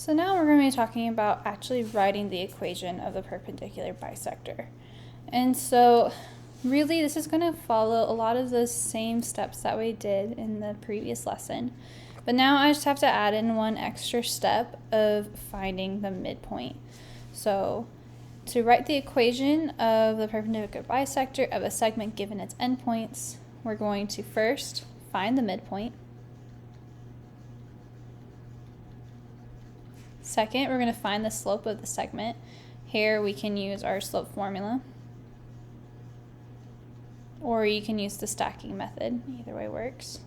So now we're going to be talking about actually writing the equation of the perpendicular bisector. And so really this is going to follow a lot of the same steps that we did in the previous lesson. But now I just have to add in one extra step of finding the midpoint. So to write the equation of the perpendicular bisector of a segment given its endpoints, we're going to first find the midpoint. Second, we're going to find the slope of the segment. Here we can use our slope formula, or you can use the stacking method. Either way works.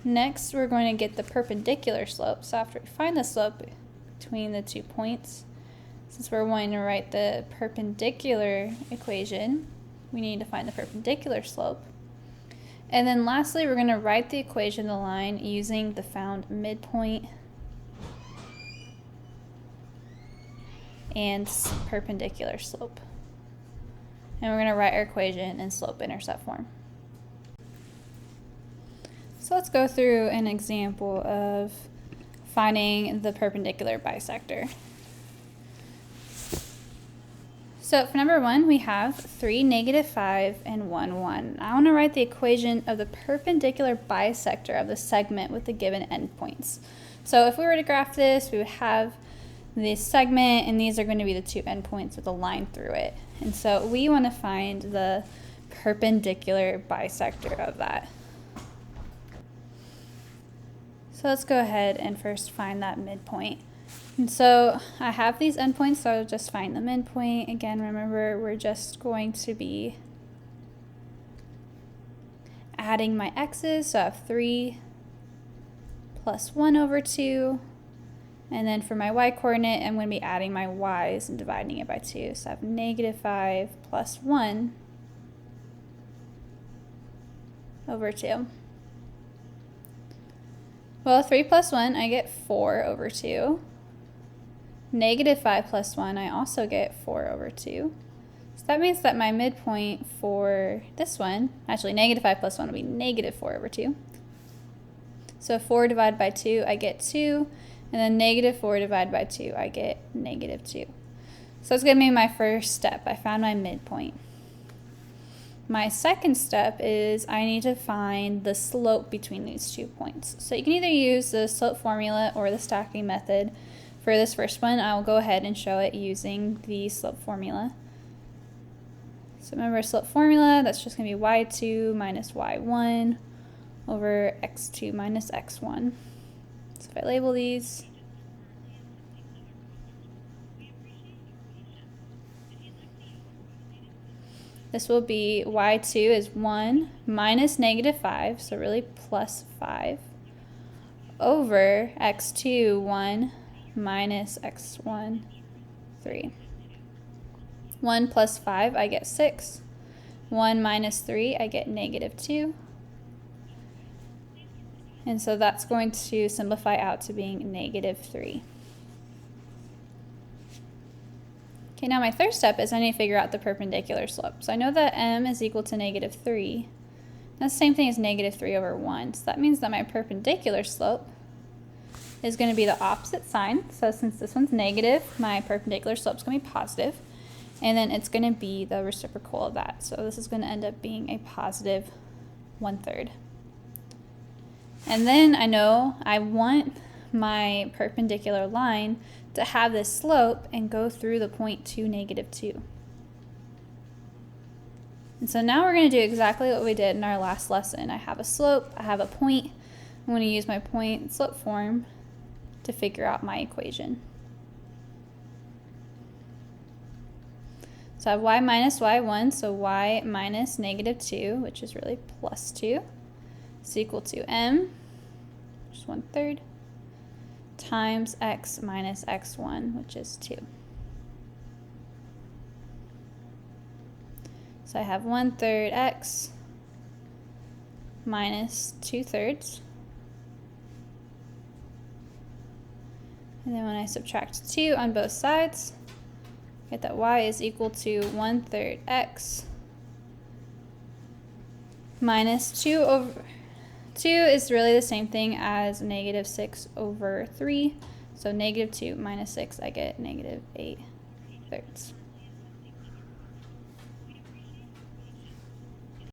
Next, we're going to get the perpendicular slope. So after we find the slope between the 2 points, since we're wanting to write the perpendicular equation, we need to find the perpendicular slope. And then lastly, we're going to write the equation of the line using the found midpoint and perpendicular slope. And we're going to write our equation in slope-intercept form. So let's go through an example of finding the perpendicular bisector. So for number 1, we have 3, -5, and 1, 1. I want to write the equation of the perpendicular bisector of the segment with the given endpoints. So if we were to graph this, we would have this segment, and these are going to be the 2 endpoints with a line through it. And so we want to find the perpendicular bisector of that. So let's go ahead and first find that midpoint. And so I have these endpoints, so I'll just find the midpoint. Again, remember, we're just going to be adding my x's. So I have 3 plus 1 over 2. And then for my y coordinate, I'm going to be adding my y's and dividing it by 2. So I have -5 plus 1 over 2. Well, 3 plus 1, I get 4 over 2. -5 plus 1, I also get 4 over 2. So that means that my midpoint for this one, actually -5 plus 1 will be -4 over 2. So 4 divided by 2, I get 2. And then -4 divided by 2, I get -2. So it's going to be my first step. I found my midpoint. My second step is I need to find the slope between these 2 points. So you can either use the slope formula or the stacking method. For this first one, I will go ahead and show it using the slope formula. So remember slope formula, that's just going to be y2 minus y1 over x2 minus x1. So if I label these, this will be y2 is 1 minus -5, so really plus 5, over x2, 1 minus x1, 3. 1 plus 5, I get 6. 1 minus 3, I get -2. And so that's going to simplify out to being -3. Okay, now my third step is I need to figure out the perpendicular slope. So I know that m is equal to -3. That's the same thing as -3 over 1. So that means that my perpendicular slope is going to be the opposite sign. So since this one's negative, my perpendicular slope is going to be positive. And then it's going to be the reciprocal of that. So this is going to end up being a positive 1/3. And then I know I want my perpendicular line to have this slope and go through the point 2, -2. And so now we're going to do exactly what we did in our last lesson. I have a slope, I have a point. I'm going to use my point and slope form to figure out my equation. So I have y minus y1, so y minus -2, which is really plus 2, is equal to m, which is 1/3, times x minus x1, which is 2. So I have 1/3 x minus 2/3. And then when I subtract 2 on both sides, get that y is equal to 1/3 x minus 2 over 2 is really the same thing as negative 6 over 3. So negative 2 minus 6, I get negative 8/3.